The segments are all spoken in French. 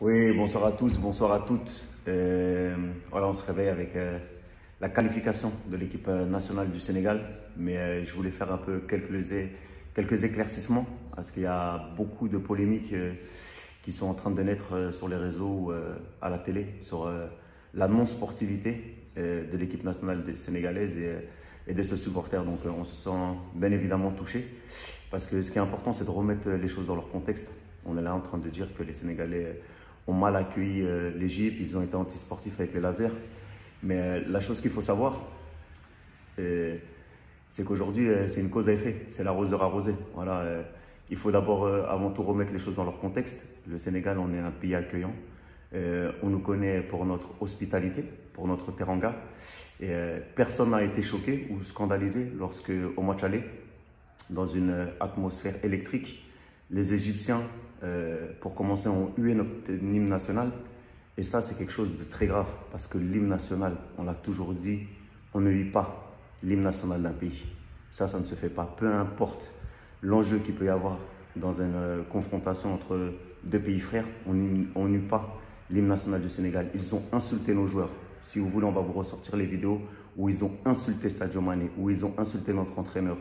Oui, bonsoir à tous, bonsoir à toutes. Voilà, on se réveille avec la qualification de l'équipe nationale du Sénégal, mais je voulais faire un peu quelques éclaircissements parce qu'il y a beaucoup de polémiques qui sont en train de naître sur les réseaux ou à la télé sur la non-sportivité de l'équipe nationale sénégalaise et de ce supporter. Donc on se sent bien évidemment touché parce que ce qui est important, c'est de remettre les choses dans leur contexte. On est là en train de dire que les Sénégalais ont mal accueilli l'Égypte, ils ont été antisportifs avec les lasers. Mais la chose qu'il faut savoir, c'est qu'aujourd'hui, c'est une cause à effet, c'est l'arroseur arrosé. Voilà, il faut d'abord, avant tout, remettre les choses dans leur contexte. Le Sénégal, on est un pays accueillant. On nous connaît pour notre hospitalité, pour notre teranga. Et personne n'a été choqué ou scandalisé lorsque, au match aller, dans une atmosphère électrique, les Égyptiens, pour commencer, ont hué notre hymne national. Et ça, c'est quelque chose de très grave, parce que l'hymne national, on l'a toujours dit, on ne huit pas l'hymne national d'un pays. Ça ne se fait pas. Peu importe l'enjeu qu'il peut y avoir dans une confrontation entre deux pays frères, on n'huit pas l'hymne national du Sénégal. Ils ont insulté nos joueurs. Si vous voulez, on va vous ressortir les vidéos où ils ont insulté Sadio Mané, où ils ont insulté notre entraîneur,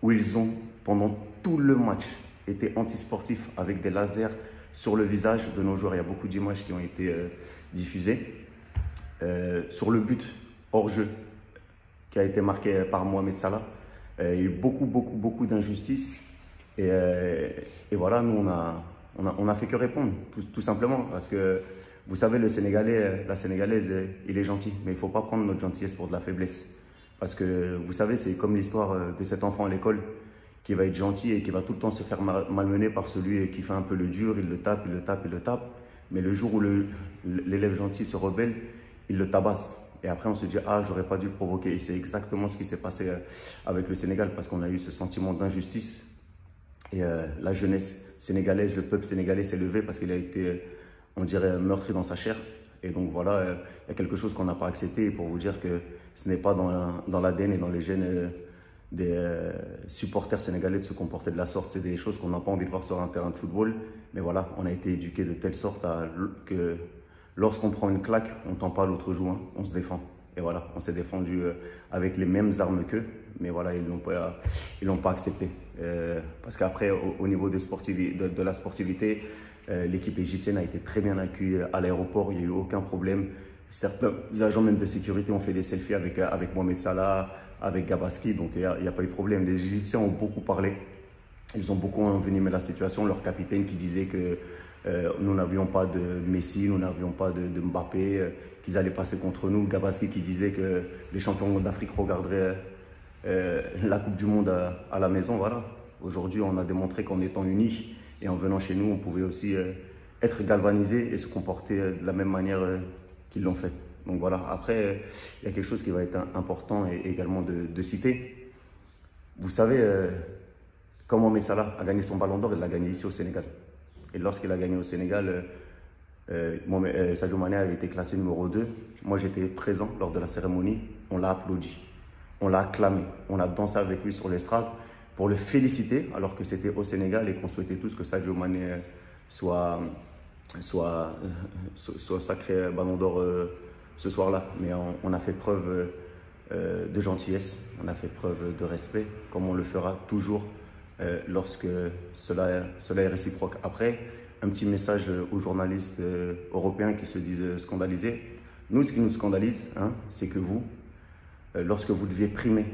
où ils ont, pendant tout le match, été antisportifs avec des lasers sur le visage de nos joueurs. Il y a beaucoup d'images qui ont été diffusées. Sur le but hors jeu qui a été marqué par Mohamed Salah, il y a eu beaucoup d'injustices. Et voilà, nous, on a fait que répondre, tout simplement. Parce que, vous savez, le Sénégalais, la Sénégalaise, il est gentil. Mais il ne faut pas prendre notre gentillesse pour de la faiblesse. Parce que, vous savez, c'est comme l'histoire de cet enfant à l'école qui va être gentil et qui va tout le temps se faire malmener par celui qui fait un peu le dur, il le tape, il le tape, il le tape. Mais le jour où l'élève gentil se rebelle, il le tabasse. Et après, on se dit, ah, j'aurais pas dû le provoquer. Et c'est exactement ce qui s'est passé avec le Sénégal, parce qu'on a eu ce sentiment d'injustice. Et la jeunesse sénégalaise, le peuple sénégalais s'est levé parce qu'il a été, on dirait, meurtri dans sa chair. Et donc voilà, il y a quelque chose qu'on n'a pas accepté. Et pour vous dire que ce n'est pas dans l'ADN et dans les gènes des supporters sénégalais de se comporter de la sorte. C'est des choses qu'on n'a pas envie de voir sur un terrain de football. Mais voilà, on a été éduqués de telle sorte que lorsqu'on prend une claque, on ne tend pas l'autre joue, hein, on se défend. Et voilà, on s'est défendu avec les mêmes armes qu'eux. Mais voilà, ils l'ont pas accepté. Parce qu'après, au niveau de la sportivité, l'équipe égyptienne a été très bien accueillie à l'aéroport. Il n'y a eu aucun problème. Certains agents même de sécurité ont fait des selfies avec Mohamed Salah, avec Gabaski, donc il n'y a pas eu de problème. Les Égyptiens ont beaucoup parlé, ils ont beaucoup envenimé la situation. Leur capitaine qui disait que nous n'avions pas de Messi, nous n'avions pas de Mbappé, qu'ils allaient passer contre nous. Gabaski qui disait que les champions d'Afrique regarderaient la Coupe du Monde à la maison. Voilà. Aujourd'hui, on a démontré qu'en étant unis et en venant chez nous, on pouvait aussi être galvanisés et se comporter de la même manière qu'ils l'ont fait. Donc voilà, après, il y a quelque chose qui va être important et également de citer. Vous savez comment Mohamed Salah a gagné son ballon d'or? Il l'a gagné ici au Sénégal. Et lorsqu'il a gagné au Sénégal, Sadio Mané avait été classé numéro 2. Moi, j'étais présent lors de la cérémonie. On l'a applaudi, on l'a acclamé, on a dansé avec lui sur l'estrade pour le féliciter alors que c'était au Sénégal et qu'on souhaitait tous que Sadio Mané soit sacré ballon d'or ce soir-là. Mais on a fait preuve de gentillesse, on a fait preuve de respect, comme on le fera toujours lorsque cela est réciproque. Après, un petit message aux journalistes européens qui se disent scandalisés. Nous, ce qui nous scandalise, hein, c'est que vous, lorsque vous deviez primer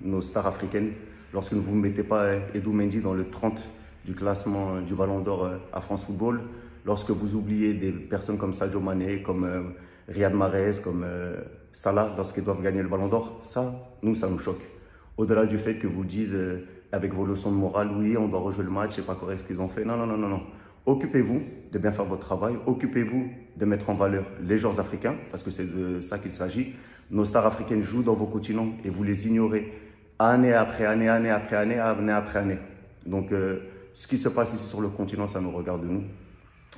nos stars africaines, lorsque vous ne mettez pas Edou Mendy dans le 30 du classement du Ballon d'Or à France Football, lorsque vous oubliez des personnes comme Sadio Mané, comme Riyad Mahrez, comme Salah, lorsqu'ils doivent gagner le Ballon d'Or, ça, nous, ça nous choque. Au-delà du fait que vous dites avec vos leçons de morale, oui, on doit rejouer le match, c'est pas correct ce qu'ils ont fait. Non, non, non, non, non. Occupez-vous de bien faire votre travail. Occupez-vous de mettre en valeur les joueurs africains, parce que c'est de ça qu'il s'agit. Nos stars africaines jouent dans vos continents et vous les ignorez année après année, année après année, année après année. Donc, ce qui se passe ici sur le continent, ça nous regarde nous.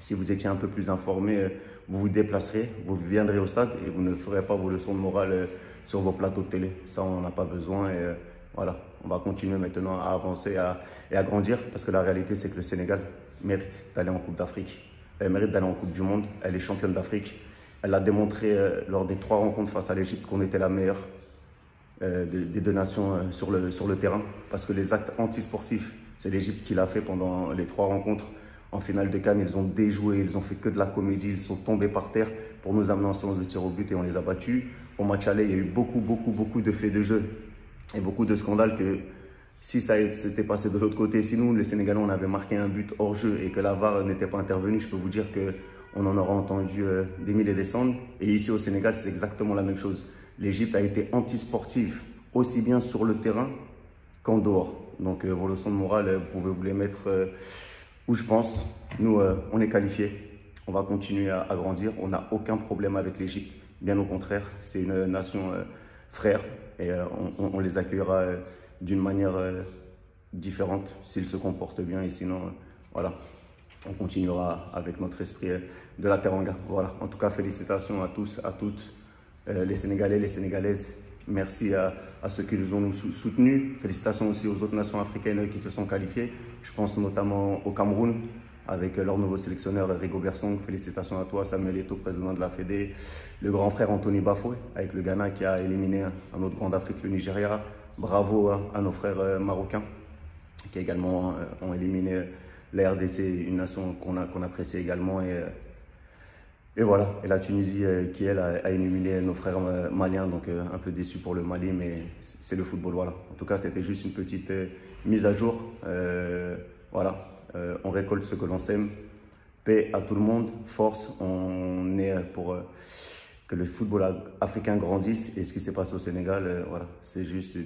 Si vous étiez un peu plus informé, vous vous déplacerez, vous viendrez au stade et vous ne ferez pas vos leçons de morale sur vos plateaux de télé. Ça, on n'en a pas besoin. Et voilà, on va continuer maintenant à avancer et à grandir parce que la réalité, c'est que le Sénégal mérite d'aller en Coupe d'Afrique. Elle mérite d'aller en Coupe du Monde. Elle est championne d'Afrique. Elle a démontré lors des 3 rencontres face à l'Égypte qu'on était la meilleure des 2 nations sur le terrain. Parce que les actes antisportifs, c'est l'Égypte qui l'a fait pendant les 3 rencontres. En finale de CAN, ils ont déjoué, ils ont fait que de la comédie, ils sont tombés par terre pour nous amener en séance de tir au but et on les a battus. Au match aller, il y a eu beaucoup de faits de jeu et beaucoup de scandales que si ça s'était passé de l'autre côté, si nous, les Sénégalais, on avait marqué un but hors jeu et que la VAR n'était pas intervenue, je peux vous dire qu'on en aura entendu des milliers et des cents. Et ici au Sénégal, c'est exactement la même chose. L'Égypte a été antisportive, aussi bien sur le terrain qu'en dehors. Donc vos leçons de morale, vous pouvez vous les mettre où je pense. Nous, on est qualifiés, on va continuer à grandir, on n'a aucun problème avec l'Égypte. Bien au contraire, c'est une nation frère et on les accueillera d'une manière différente s'ils se comportent bien et sinon, voilà, on continuera avec notre esprit de la Teranga. Voilà, en tout cas, félicitations à tous, à toutes, les Sénégalais, les Sénégalaises. Merci à ceux qui nous ont soutenus. Félicitations aussi aux autres nations africaines qui se sont qualifiées. Je pense notamment au Cameroun, avec leur nouveau sélectionneur Rigobert Song. Félicitations à toi, Samuel Eto'o, président de la Fédé. Le grand frère Anthony Bafoué, avec le Ghana qui a éliminé un autre grand d'Afrique, le Nigeria. Bravo à nos frères marocains, qui également ont éliminé la RDC, une nation qu'on apprécie également. Et voilà, et la Tunisie qui, elle, a éliminé nos frères maliens, donc un peu déçu pour le Mali, mais c'est le football, voilà. En tout cas, c'était juste une petite mise à jour. Voilà, on récolte ce que l'on sème. Paix à tout le monde, force, on est pour que le football africain grandisse. Et ce qui s'est passé au Sénégal, voilà, c'est juste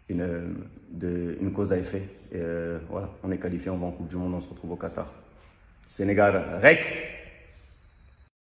une cause à effet. Et voilà, on est qualifié, on va en Coupe du Monde, on se retrouve au Qatar. Sénégal, REC!